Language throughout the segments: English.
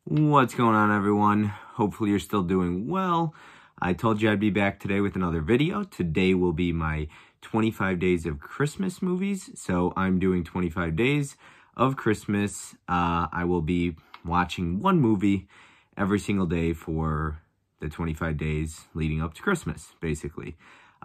What's going on, everyone? Hopefully you're still doing well. I told you I'd be back today with another video. Today will be my 25 days of Christmas movies. So I'm doing 25 days of Christmas. I will be watching one movie every single day for the 25 days leading up to Christmas, basically.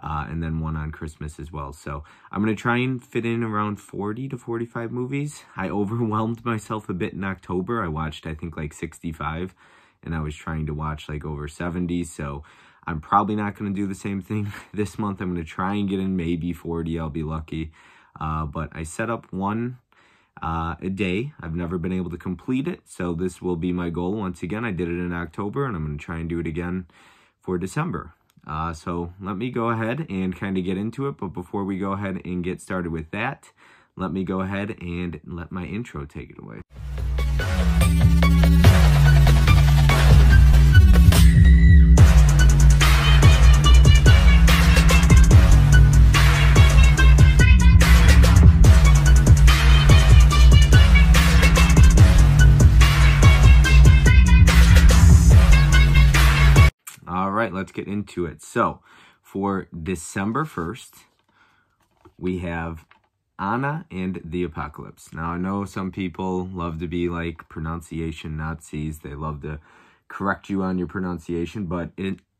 And then one on Christmas as well. So I'm going to try and fit in around 40 to 45 movies. I overwhelmed myself a bit in October. I watched, I think, like 65, and I was trying to watch like over 70. So I'm probably not going to do the same thing this month. I'm going to try and get in maybe 40. I'll be lucky. But I set up one a day. I've never been able to complete it. So this will be my goal. Once again, I did it in October, and I'm going to try and do it again for December. So let me go ahead and kind of get into it. But before we go ahead and get started with that, let me go ahead and let my intro take it away. Let's get into it. So for December 1st, we have Anna and the Apocalypse. Now, I know some people love to be like pronunciation Nazis. They love to correct you on your pronunciation, but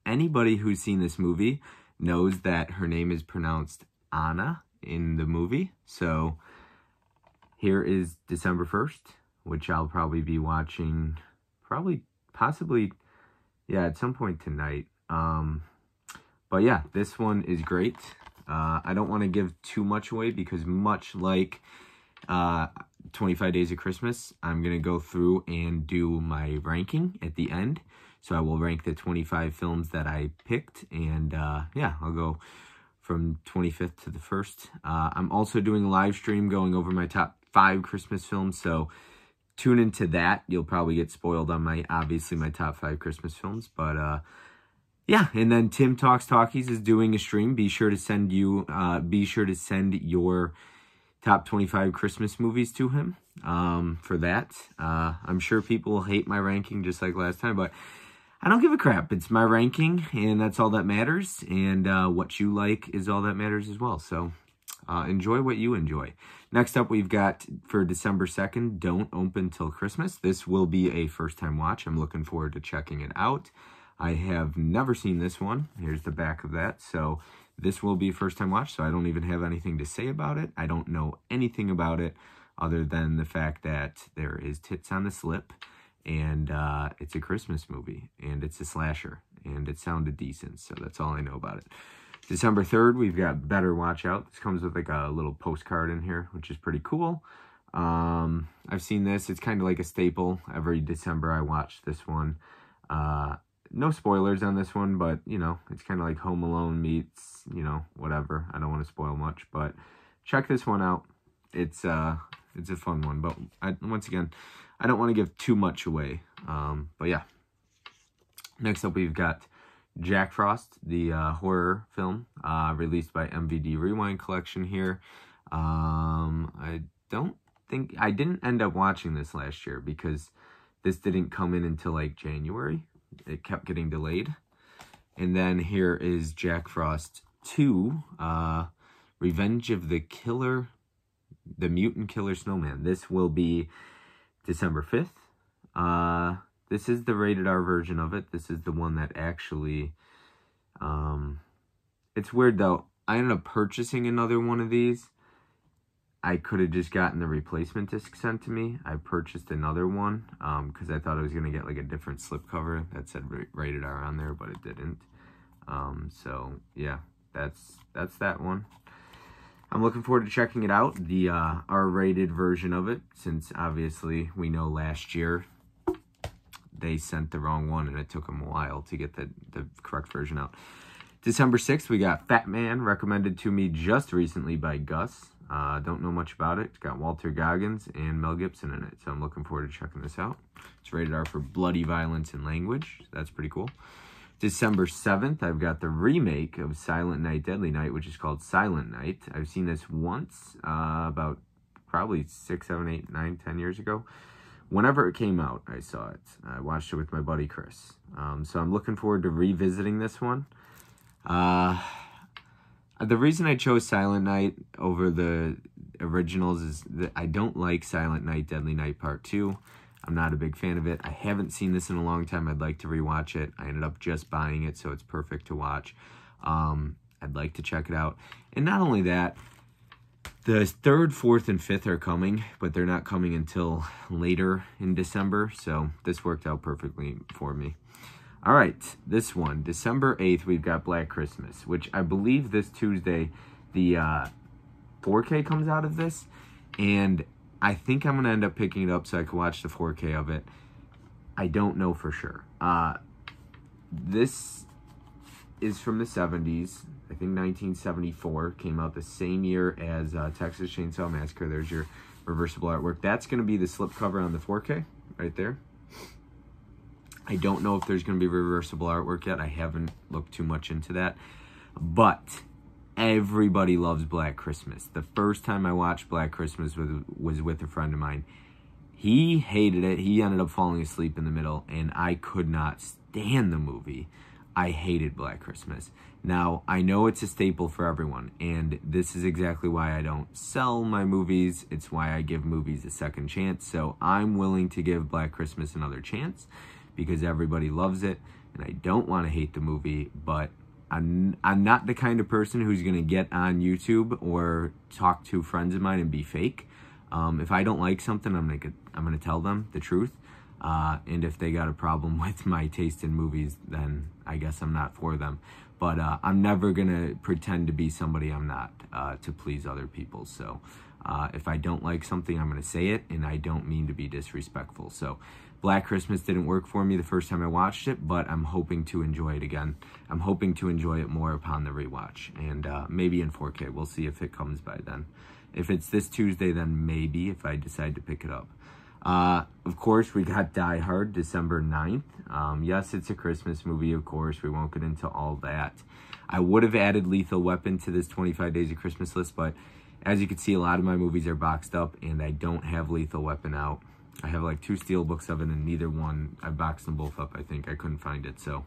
anybody who's seen this movie knows that her name is pronounced Anna in the movie. So here is December 1st, which I'll probably be watching possibly, at some point tonight. But yeah, this one is great. I don't want to give too much away because much like 25 Days of Christmas, I'm going to go through and do my ranking at the end. So I will rank the 25 films that I picked, and yeah, I'll go from 25th to the 1st. I'm also doing a live stream going over my top 5 Christmas films, so tune into that. You'll probably get spoiled on obviously my top 5 Christmas films, but yeah, and then Tim Talks Talkies is doing a stream. Be sure to send your top 25 Christmas movies to him for that. I'm sure people will hate my ranking just like last time, but I don't give a crap. It's my ranking, and that's all that matters. And what you like is all that matters as well. So enjoy what you enjoy. Next up, we've got for December 2nd, Don't Open Till Christmas. This will be a first-time watch. I'm looking forward to checking it out. I have never seen this one. Here's the back of that. So this will be a first-time watch, so I don't even have anything to say about it. I don't know anything about it other than the fact that there is tits on the slip, and it's a Christmas movie, and it's a slasher, and it sounded decent, so that's all I know about it. December 3rd, we've got Better Watch Out. This comes with like a little postcard in here, which is pretty cool. I've seen this. It's kind of like a staple. Every December I watch this one. No spoilers on this one, but, you know, it's kind of like Home Alone meets, you know, whatever. I don't want to spoil much, but check this one out. It's a fun one, but once again, I don't want to give too much away. But yeah. Next up, we've got Jack Frost, the horror film, released by MVD Rewind Collection here. I didn't end up watching this last year because this didn't come in until like January. It kept getting delayed. And then here is Jack Frost 2, Revenge of the Mutant Killer Snowman. This will be December 5th. This is the rated R version of it. This is the one that actually, it's weird though. I ended up purchasing another one of these. I could have just gotten the replacement disc sent to me. I purchased another one because I thought I was going to get like a different slipcover that said rated R on there, but it didn't. So yeah, that's that one. I'm looking forward to checking it out, the R-rated version of it, since obviously we know last year they sent the wrong one and it took them a while to get the correct version out. December 6th, we got Fat Man, recommended to me just recently by Gus. Don't know much about it. It's got Walter Goggins and Mel Gibson in it, so I'm looking forward to checking this out. It's rated R for bloody violence and language. That's pretty cool. December 7th, I've got the remake of Silent Night, Deadly Night, which is called Silent Night. I've seen this once, about probably 6, 7, 8, 9, 10 years ago. whenever it came out, I saw it. I watched it with my buddy Chris. So I'm looking forward to revisiting this one. The reason I chose Silent Night over the originals is that I don't like Silent Night, Deadly Night Part 2. I'm not a big fan of it. I haven't seen this in a long time. I'd like to rewatch it. I ended up just buying it, so it's perfect to watch. I'd like to check it out. And not only that, the 3rd, 4th, and 5th are coming, but they're not coming until later in December, so this worked out perfectly for me. All right, this one, December 8th, we've got Black Christmas, which I believe this Tuesday, the 4K comes out of this, and I think I'm going to end up picking it up so I can watch the 4K of it. I don't know for sure. This is from the 70s. I think 1974, came out the same year as Texas Chainsaw Massacre. There's your reversible artwork. That's going to be the slipcover on the 4K right there. I don't know if there's going to be reversible artwork yet. I haven't looked too much into that. But everybody loves Black Christmas. The first time I watched Black Christmas was with a friend of mine. He hated it. He ended up falling asleep in the middle, and I could not stand the movie. I hated Black Christmas. Now, I know it's a staple for everyone, and this is exactly why I don't sell my movies. It's why I give movies a second chance. So I'm willing to give Black Christmas another chance because everybody loves it, and I don't want to hate the movie, but I'm not the kind of person who's going to get on YouTube or talk to friends of mine and be fake. If I don't like something, I'm gonna tell them the truth. And if they got a problem with my taste in movies, then I guess I'm not for them. But I'm never gonna pretend to be somebody I'm not to please other people. So if I don't like something, I'm gonna say it, and I don't mean to be disrespectful. So Black Christmas didn't work for me the first time I watched it, but I'm hoping to enjoy it again. I'm hoping to enjoy it more upon the rewatch, and maybe in 4K. We'll see if it comes by then. If it's this Tuesday, then maybe if I decide to pick it up. Of course, we got Die Hard, December 9th. Yes, it's a Christmas movie, of course. We won't get into all that. I would have added Lethal Weapon to this 25 Days of Christmas list, but as you can see, a lot of my movies are boxed up, and I don't have Lethal Weapon out. I have like 2 steelbooks of it, and neither one, I boxed them both up, I think. I couldn't find it, so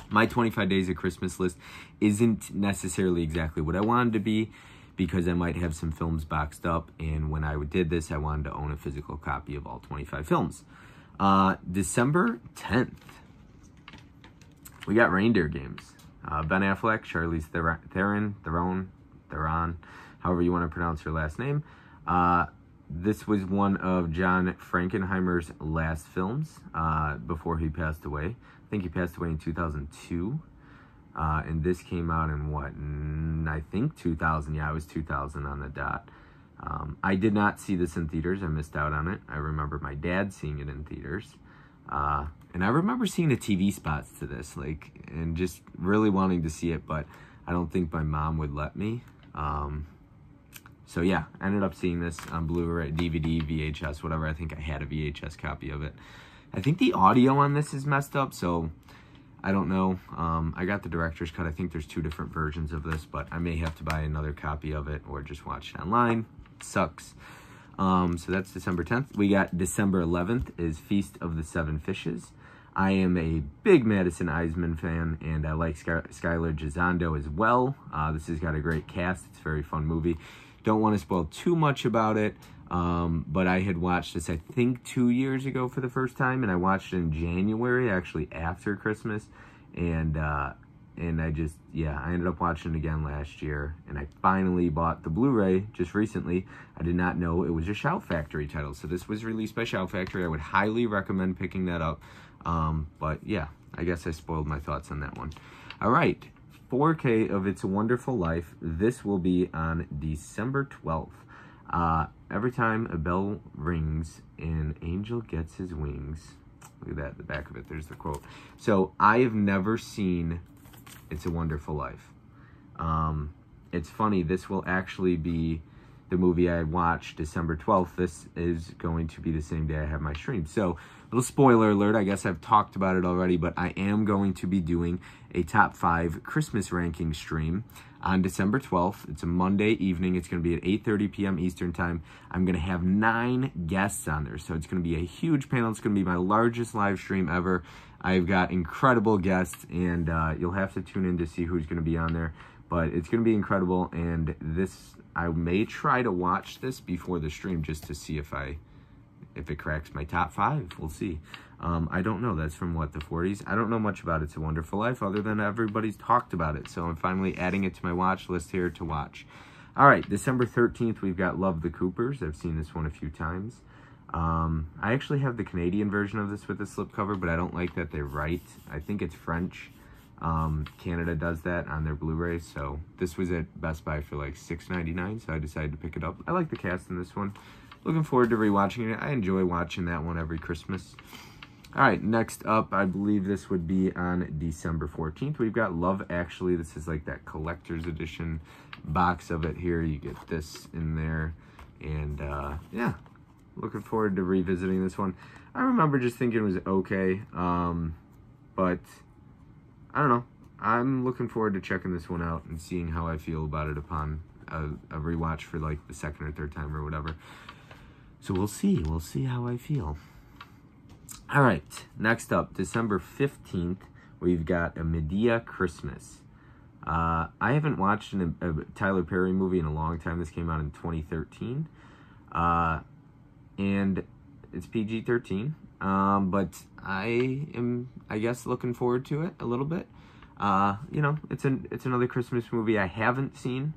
my 25 Days of Christmas list isn't necessarily exactly what I wanted to be, because I might have some films boxed up, and when I did this, I wanted to own a physical copy of all 25 films. December 10th, we got Reindeer Games. Ben Affleck, Charlize Theron, however you want to pronounce her last name. This was one of John Frankenheimer's last films before he passed away. I think he passed away in 2002. And this came out in what? I think 2000. Yeah, it was 2000 on the dot. I did not see this in theaters. I missed out on it. I remember my dad seeing it in theaters. And I remember seeing the TV spots to this, and just really wanting to see it, but I don't think my mom would let me. So yeah, I ended up seeing this on Blu-ray, DVD, VHS, whatever. I think I had a VHS copy of it. I think the audio on this is messed up, so I don't know. I got the director's cut. I think there's 2 different versions of this, but I may have to buy another copy of it or just watch it online. Sucks. So that's December 10th. We got December 11th is Feast of the Seven Fishes. I am a big Madison Eisman fan, and I like Skylar Gisondo as well. This has got a great cast. It's a very fun movie. Don't want to spoil too much about it, but I had watched this, I think, 2 years ago for the first time, and I watched it in January, actually after Christmas, and I ended up watching it again last year, and I finally bought the Blu-ray just recently. I did not know it was a Shout Factory title, so this was released by Shout Factory. I would highly recommend picking that up, but yeah, I guess I spoiled my thoughts on that one. All right. 4K of It's a Wonderful Life. This will be on December 12th. Every time a bell rings, an angel gets his wings. Look at that, at the back of it. There's the quote. So I have never seen It's a Wonderful Life. It's funny, this will actually be the movie I watched December 12th, this is going to be the same day I have my stream. So, little spoiler alert, I guess I've talked about it already, but I am going to be doing a top 5 Christmas ranking stream on December 12th. It's a Monday evening. It's going to be at 8:30 p.m. Eastern Time. I'm going to have 9 guests on there, so it's going to be a huge panel. It's going to be my largest live stream ever. I've got incredible guests, and you'll have to tune in to see who's going to be on there. But it's going to be incredible, and I may try to watch this before the stream just to see if it cracks my top 5. We'll see. I don't know. That's from, what, the 40s? I don't know much about It's a Wonderful Life other than everybody's talked about it. So I'm finally adding it to my watch list here to watch. All right, December 13th, we've got Love the Coopers. I've seen this one a few times. I actually have the Canadian version of this with the slipcover, but I don't like that they write. I think it's French. Canada does that on their Blu-ray, so this was at Best Buy for like $6.99, so I decided to pick it up. I like the cast in this one. Looking forward to rewatching it. I enjoy watching that one every Christmas. All right, next up, I believe this would be on December 14th. We've got Love Actually. This is like that collector's edition box of it here. You get this in there, and yeah, looking forward to revisiting this one. I remember just thinking it was okay, but I don't know. I'm looking forward to checking this one out and seeing how I feel about it upon a rewatch for like the second or third time or whatever. So we'll see. We'll see how I feel. All right. Next up, December 15th, we've got A Medea Christmas. I haven't watched a Tyler Perry movie in a long time. This came out in 2013. And it's PG-13. But I am, I guess, looking forward to it a little bit. You know, it's another Christmas movie I haven't seen.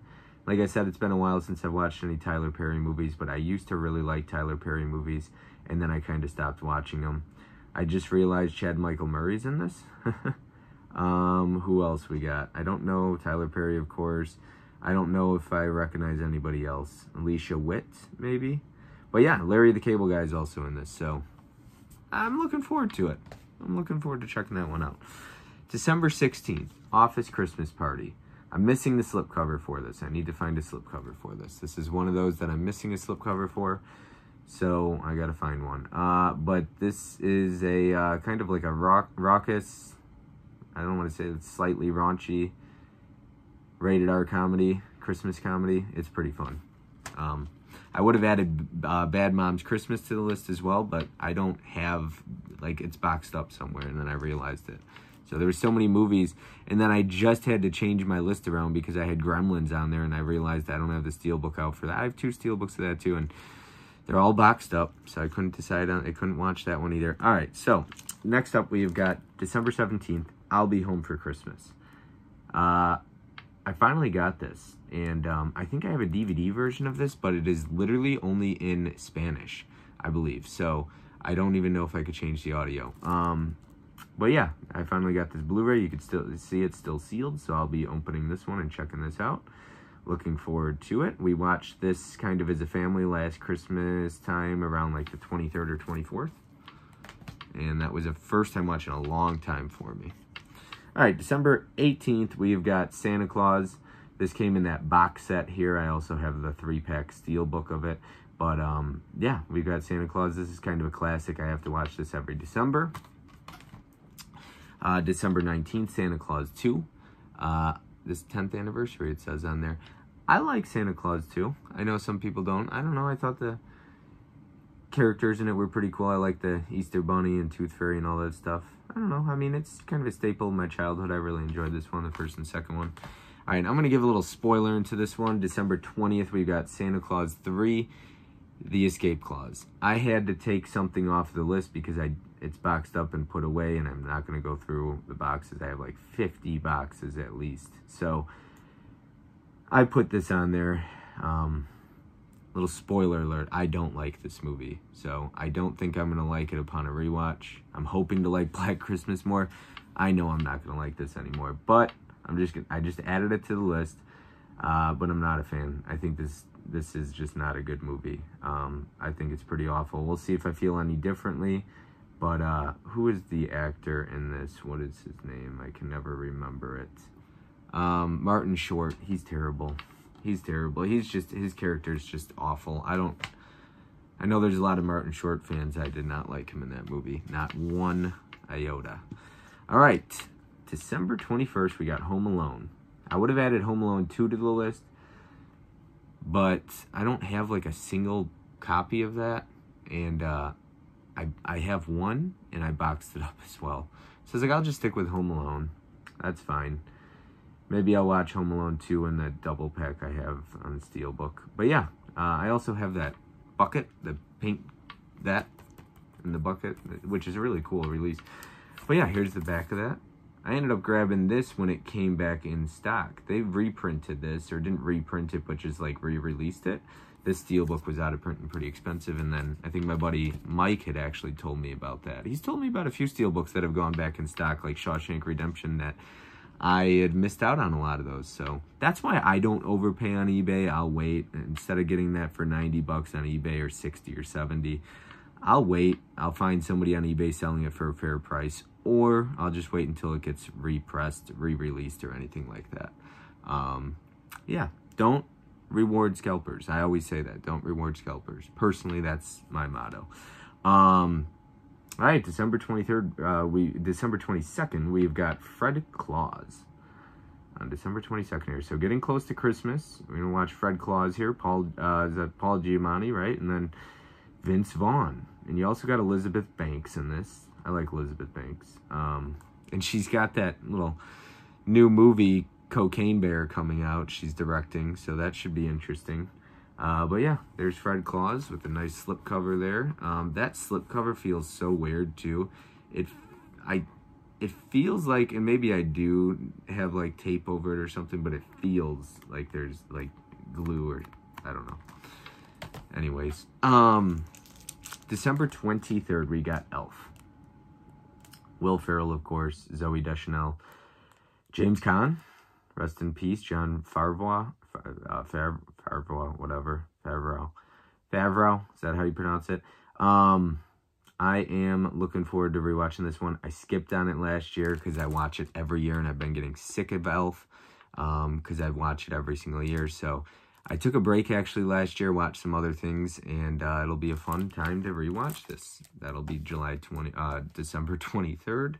Like I said, it's been a while since I've watched any Tyler Perry movies, but I used to really like Tyler Perry movies, and then I kind of stopped watching them. I just realized Chad Michael Murray's in this. Who else we got? I don't know. Tyler Perry, of course. I don't know if I recognize anybody else. Alicia Witt, maybe? But yeah, Larry the Cable Guy is also in this, so I'm looking forward to it. I'm looking forward to checking that one out. December 16th, Office Christmas Party. I'm missing the slipcover for this. I need to find a slipcover for this. This is one of those that I'm missing a slipcover for, so I gotta find one. But this is a kind of like a raucous, I don't want to say it's slightly raunchy, rated R comedy, Christmas comedy. It's pretty fun. I would have added Bad Moms Christmas to the list as well, but I don't have, like, it's boxed up somewhere, and then I realized it. So there were so many movies, and then I just had to change my list around because I had Gremlins on there, and I realized I don't have the Steelbook out for that. I have 2 Steelbooks of that too, and they're all boxed up, so I couldn't decide on, I couldn't watch that one either. All right, so next up we've got December 17th, I'll Be Home for Christmas. I finally got this, and I think I have a DVD version of this, but it is literally only in Spanish, I believe. So I don't even know if I could change the audio. But yeah, I finally got this Blu-ray. You can still see it's still sealed, so I'll be opening this one and checking this out. Looking forward to it. We watched this kind of as a family last Christmas time around like the 23rd or 24th. And that was the first time watching a long time for me. All right, December 18th, we've got Santa Claus. This came in that box set here. I also have the 3-pack Steelbook of it. But yeah, we've got Santa Claus. This is kind of a classic. I have to watch this every December. December 19th, Santa Claus 2. This 10th anniversary, it says on there. I like Santa Claus 2. I know some people don't. I don't know. I thought the characters in it were pretty cool. I like the Easter Bunny and Tooth Fairy and all that stuff. I don't know. I mean, it's kind of a staple of my childhood. I really enjoyed this one, the first and second one. All right, I'm going to give a little spoiler into this one. December 20th, we got Santa Claus 3, The Escape Clause. I had to take something off the list because it's boxed up and put away, and I'm not going to go through the boxes. I have like 50 boxes at least. So I put this on there. Little spoiler alert, I don't like this movie. So I don't think I'm going to like it upon a rewatch. I'm hoping to like Black Christmas more. I know I'm not going to like this anymore. But I just added it to the list. But I'm not a fan. I think this is just not a good movie. I think it's pretty awful. We'll see if I feel any differently. But who is the actor in this? What is his name? I can never remember it. Martin Short. He's terrible. He's terrible. His character's just awful. I know there's a lot of Martin Short fans. I did not like him in that movie. Not one iota. All right. December 21st, we got Home Alone. I would have added Home Alone 2 to the list, but I don't have like a single copy of that. And I have one, and I boxed it up as well. So I was like, I'll just stick with Home Alone. That's fine. Maybe I'll watch Home Alone 2 in the double pack I have on Steelbook. But yeah, I also have that bucket, the paint that in the bucket, which is a really cool release. But yeah, here's the back of that. I ended up grabbing this when it came back in stock. They reprinted this, or didn't reprint it, but just like re-released it. This Steelbook was out of print and pretty expensive, and then I think my buddy Mike had actually told me about that. He's told me about a few Steelbooks that have gone back in stock, like Shawshank Redemption, that I had missed out on a lot of those. So that's why I don't overpay on eBay. I'll wait. Instead of getting that for 90 bucks on eBay or 60 or 70, I'll wait. I'll find somebody on eBay selling it for a fair price, or I'll just wait until it gets repressed, re-released, or anything like that. Yeah, don't reward scalpers. I always say that. Don't reward scalpers. Personally, that's my motto. All right, December 23rd, December 22nd, we've got Fred Claus on December 22nd here. So getting close to Christmas, we're gonna watch Fred Claus here. Is that Paul Giamatti, right? And then Vince Vaughn, and you also got Elizabeth Banks in this. I like Elizabeth Banks, and she's got that little new movie Cocaine Bear coming out. She's directing, so that should be interesting. But yeah, there's Fred Claus with a nice slipcover there. That slipcover feels so weird too. It feels like, and maybe I do have like tape over it or something, but it feels like there's like glue, or I don't know. Anyways, December 23rd, we got Elf. Will Ferrell, of course, Zooey Deschanel, James Caan, rest in peace, Jon Favreau, Favreau, is that how you pronounce it? I am looking forward to rewatching this one. I skipped on it last year because I watch it every year, and I've been getting sick of Elf because I watch it every single year. So I took a break actually last year, watched some other things, and it'll be a fun time to rewatch this. That'll be December 23rd.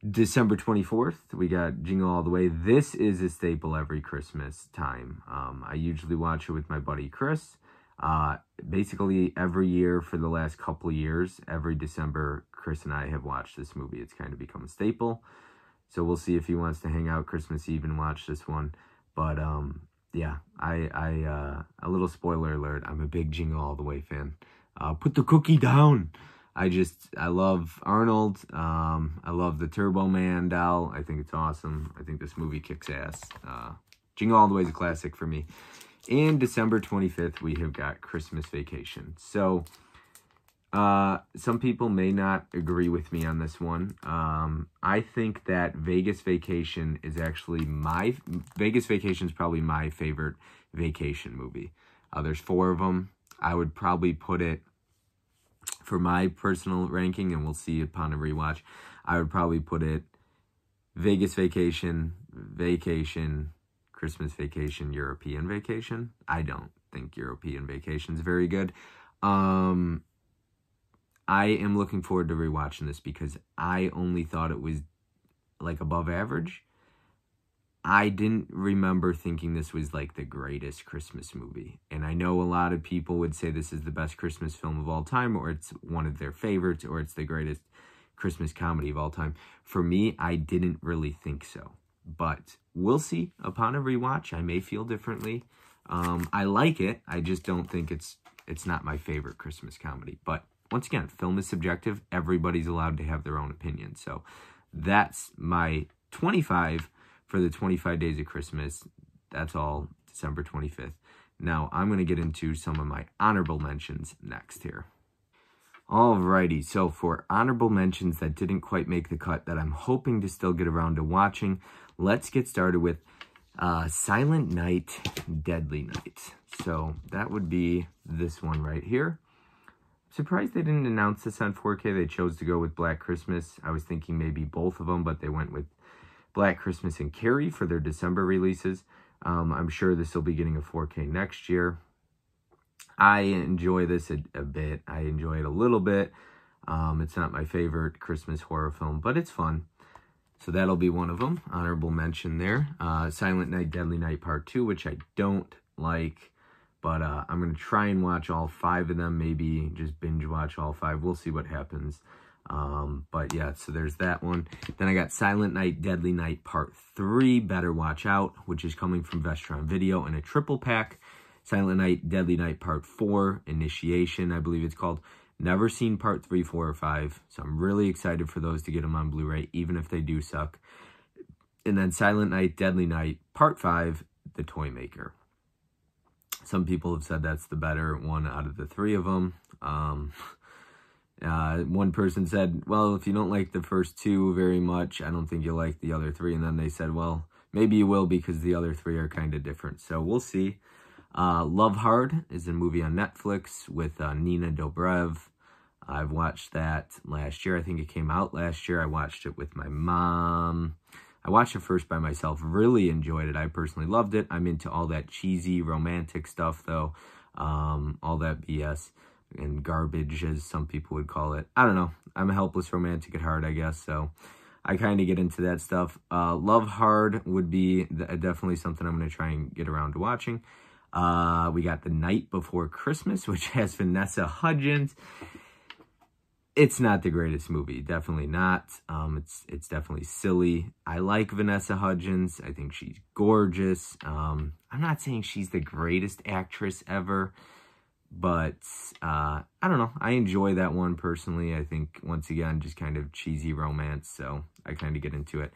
December 24th, we got Jingle All the Way. This is a staple every Christmas time. I usually watch it with my buddy Chris. Basically every year for the last couple of years, every December, Chris and I have watched this movie. It's kind of become a staple. So we'll see if he wants to hang out Christmas Eve and watch this one. But yeah, a little spoiler alert, I'm a big Jingle All the Way fan. Put the cookie down. I love Arnold. I love the Turbo Man doll. I think it's awesome. I think this movie kicks ass. Jingle All the Way is a classic for me. And December 25th, we have got Christmas Vacation. So, some people may not agree with me on this one. I think that Vegas Vacation is actually Vegas Vacation is probably my favorite vacation movie. There's 4 of them. I would probably put it, for my personal ranking, and we'll see upon a rewatch, I would probably put it Vegas Vacation, Christmas Vacation, European Vacation. I don't think European Vacation is very good. I am looking forward to rewatching this because I only thought it was like above average. I didn't remember thinking this was like the greatest Christmas movie. And I know a lot of people would say this is the best Christmas film of all time, or it's one of their favorites, or it's the greatest Christmas comedy of all time. For me, I didn't really think so. But we'll see. Upon a rewatch, I may feel differently. I like it. I just don't think it's not my favorite Christmas comedy. But once again, film is subjective. Everybody's allowed to have their own opinion. So that's my 25 for the 25 Days of Christmas. That's all December 25th. Now, I'm going to get into some of my honorable mentions next here. Alrighty, so for honorable mentions that didn't quite make the cut that I'm hoping to still get around to watching, let's get started with Silent Night, Deadly Night. So that would be this one right here. Surprised they didn't announce this on 4K. They chose to go with Black Christmas. I was thinking maybe both of them, but they went with Black Christmas and Carrie for their December releases. I'm sure this will be getting a 4K next year. I enjoy this a bit. I enjoy it a little bit. It's not my favorite Christmas horror film, but it's fun. So that'll be one of them. Honorable mention there. Silent Night, Deadly Night Part 2, which I don't like. But I'm going to try and watch all 5 of them. Maybe just binge watch all 5. We'll see what happens. But yeah, so there's that one. Then I got Silent Night, Deadly Night Part 3, Better Watch Out, which is coming from Vestron Video in a triple pack. Silent Night, Deadly Night Part 4, Initiation, I believe it's called. Never seen Part 3, 4, or 5, so I'm really excited for those to get them on Blu-ray, even if they do suck. And then Silent Night, Deadly Night Part 5, The Toy Maker. Some people have said that's the better one out of the 3 of them. One person said, well, if you don't like the first 2 very much, I don't think you'll like the other 3. And then they said, well, maybe you will because the other 3 are kind of different. So we'll see. Love Hard is a movie on Netflix with Nina Dobrev. I've watched that last year. I think it came out last year. I watched it with my mom. I watched it first by myself. Really enjoyed it. I personally loved it. I'm into all that cheesy romantic stuff, though. All that BS and garbage, as some people would call it. I don't know. I'm a helpless romantic at heart, I guess. So I kind of get into that stuff. Love Hard would be definitely something I'm going to try and get around to watching. We got The Night Before Christmas, which has Vanessa Hudgens. It's not the greatest movie. Definitely not. It's definitely silly. I like Vanessa Hudgens. I think she's gorgeous. I'm not saying she's the greatest actress ever, but I don't know. I enjoy that one personally. I think, once again, just kind of cheesy romance, so I kind of get into it.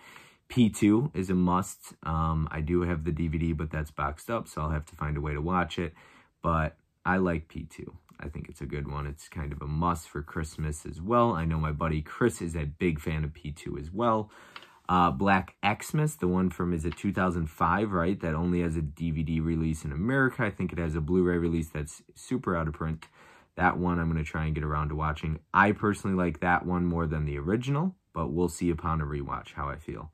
P2 is a must. I do have the DVD, but that's boxed up, so I'll have to find a way to watch it. But I like P2. I think it's a good one. It's kind of a must for Christmas as well. I know my buddy Chris is a big fan of P2 as well. Black Xmas, the one from, is it 2005, right? That only has a DVD release in America. I think it has a Blu-ray release that's super out of print. That one I'm going to try and get around to watching. I personally like that one more than the original, but we'll see upon a rewatch how I feel.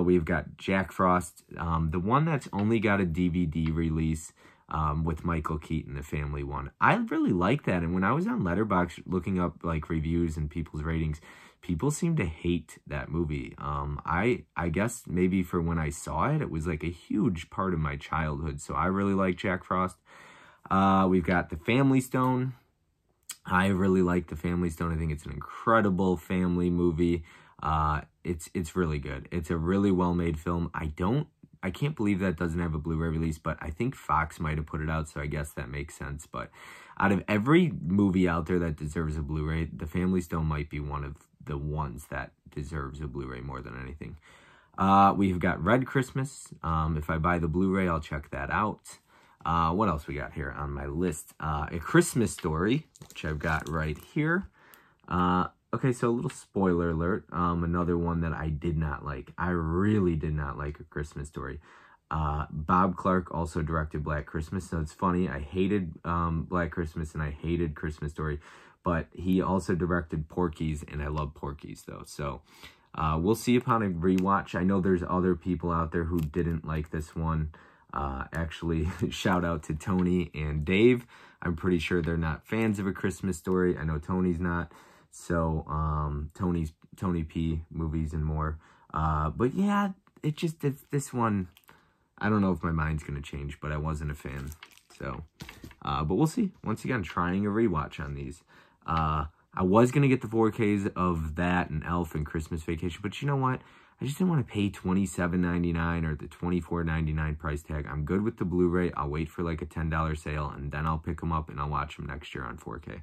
We've got Jack Frost, the one that's only got a DVD release, with Michael Keaton, the family one. I really like that. And when I was on Letterboxd looking up like reviews and people's ratings, people seem to hate that movie. I guess maybe for when I saw it, it was like a huge part of my childhood. So I really like Jack Frost. We've got The Family Stone. I really like The Family Stone. I think it's an incredible family movie. It's really good. It's a really well-made film. I can't believe that doesn't have a Blu-ray release, but I think Fox might have put it out, so I guess that makes sense. But out of every movie out there that deserves a Blu-ray, The Family Stone might be one of the ones that deserves a Blu-ray more than anything. We've got Red Christmas. If I buy the Blu-ray, I'll check that out. What else we got here on my list? A Christmas Story, which I've got right here. Okay, so a little spoiler alert. Another one that I did not like. I really did not like A Christmas Story. Bob Clark also directed Black Christmas, so it's funny. I hated Black Christmas and I hated Christmas Story, but he also directed Porky's, and I love Porky's, though. So we'll see upon a rewatch. I know there's other people out there who didn't like this one. Actually, shout out to Tony and Dave. I'm pretty sure they're not fans of A Christmas Story. I know Tony's not. So, Tony P movies and more. But yeah, it's this one, I don't know if my mind's going to change, but I wasn't a fan. So, but we'll see. Once again, trying a rewatch on these. I was going to get the 4Ks of that and Elf and Christmas Vacation, but you know what? I just didn't want to pay $27.99 or the $24.99 price tag. I'm good with the Blu-ray. I'll wait for like a $10 sale, and then I'll pick them up and I'll watch them next year on 4K.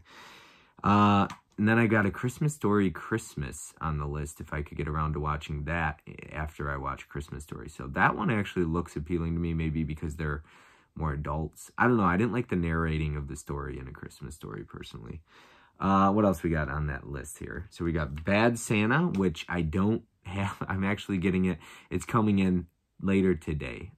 And then I got A Christmas Story Christmas on the list, if I could get around to watching that after I watch Christmas Story. So that one actually looks appealing to me, maybe because they're more adults. I don't know. I didn't like the narrating of the story in A Christmas Story, personally. What else we got on that list here? So we got Bad Santa, which I don't have. I'm actually getting it. It's coming in later today.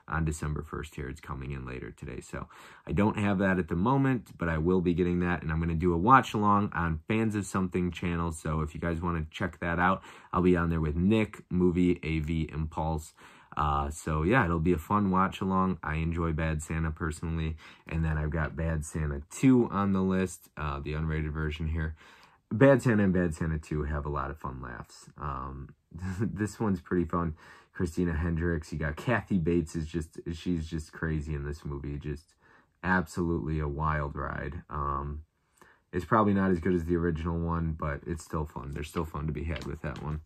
On December 1st here. It's coming in later today. So I don't have that at the moment, but I will be getting that. And I'm going to do a watch along on Fans of Something channel. So if you guys want to check that out, I'll be on there with Nick, Movie AV Impulse. So yeah, it'll be a fun watch along. I enjoy Bad Santa personally. And then I've got Bad Santa 2 on the list, the unrated version here. Bad Santa and Bad Santa 2 have a lot of fun laughs. This one's pretty fun. Christina Hendricks, you got Kathy Bates she's just crazy in this movie. Just absolutely a wild ride. It's probably not as good as the original one, but it's still fun. There's still fun to be had with that one.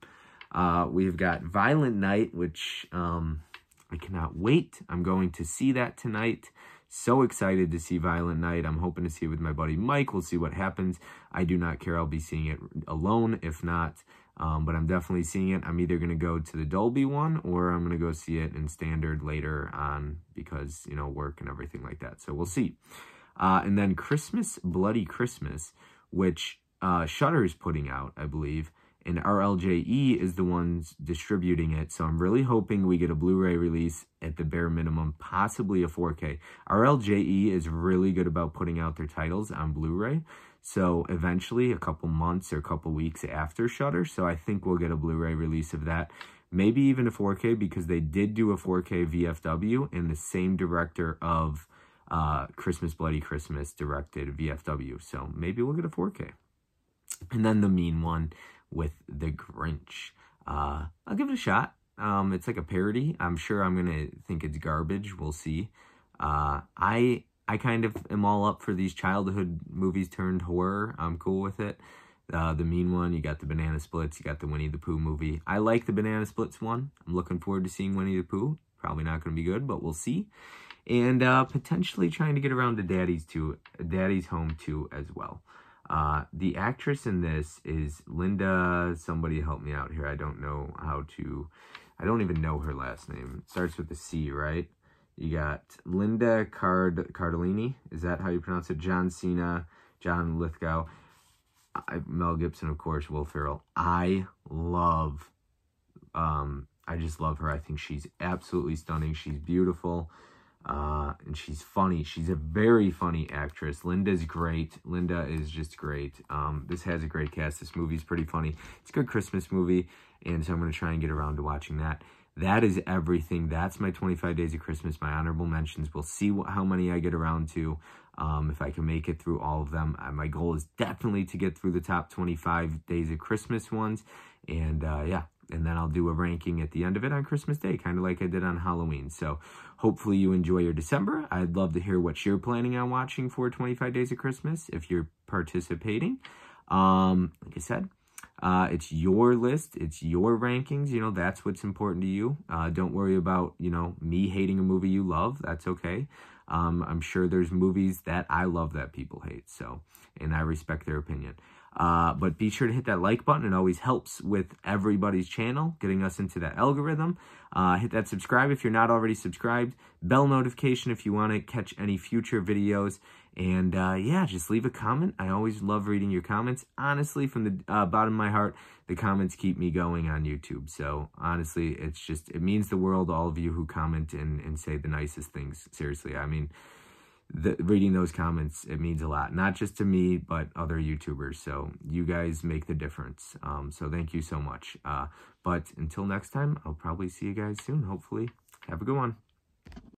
We've got Violent Night, which I cannot wait. I'm going to see that tonight. So excited to see Violent Night. I'm hoping to see it with my buddy Mike. We'll see what happens. I do not care. I'll be seeing it alone if not. But I'm definitely seeing it. I'm either going to go to the Dolby one or I'm going to go see it in standard later on because, you know, work and everything like that. So we'll see. And then Christmas Bloody Christmas, which Shudder is putting out, I believe. And RLJE is the ones distributing it. So I'm really hoping we get a Blu-ray release at the bare minimum, possibly a 4K. RLJE is really good about putting out their titles on Blu-ray. So eventually, a couple months or a couple weeks after Shudder. So I think we'll get a Blu-ray release of that. Maybe even a 4K because they did do a 4K VFW and the same director of Christmas Bloody Christmas directed VFW. So maybe we'll get a 4K. And then the mean one with The Grinch. I'll give it a shot. It's like a parody. I'm sure I'm going to think it's garbage. We'll see. I kind of am all up for these childhood movies turned horror. I'm cool with it. The mean one, you got the Banana Splits, you got the Winnie the Pooh movie. I like the Banana Splits one. I'm looking forward to seeing Winnie the Pooh. Probably not going to be good, but we'll see. And potentially trying to get around to Daddy's Home 2 as well. The actress in this is Linda, somebody help me out here. I don't even know her last name. It starts with a C, right? You got Linda Cardellini. Is that how you pronounce it? John Cena, John Lithgow, Mel Gibson, of course, Will Ferrell. I just love her. I think she's absolutely stunning. She's beautiful. And she's funny. She's a very funny actress. Linda's great. Linda is just great. This has a great cast. This movie's pretty funny. It's a good Christmas movie, and so I'm going to try and get around to watching that. That is everything. That's my 25 Days of Christmas, my honorable mentions. We'll see how many I get around to, if I can make it through all of them. My goal is definitely to get through the top 25 Days of Christmas ones, and yeah. And then I'll do a ranking at the end of it on Christmas Day, kind of like I did on Halloween. So hopefully you enjoy your December. I'd love to hear what you're planning on watching for 25 Days of Christmas if you're participating. Like I said, it's your list. It's your rankings. You know, that's what's important to you. Don't worry about, you know, me hating a movie you love. That's okay. I'm sure there's movies that I love that people hate. So, and I respect their opinion. But be sure to hit that like button. It always helps with everybody's channel, getting us into that algorithm. Hit that subscribe if you're not already subscribed. Bell notification if you want to catch any future videos. And yeah, just leave a comment. I always love reading your comments. Honestly, from the bottom of my heart, the comments keep me going on YouTube. So honestly, it means the world to all of you who comment and say the nicest things. Seriously, I mean, reading those comments, it means a lot, not just to me, but other YouTubers. So you guys make the difference. So thank you so much. But until next time, I'll probably see you guys soon. Hopefully, have a good one.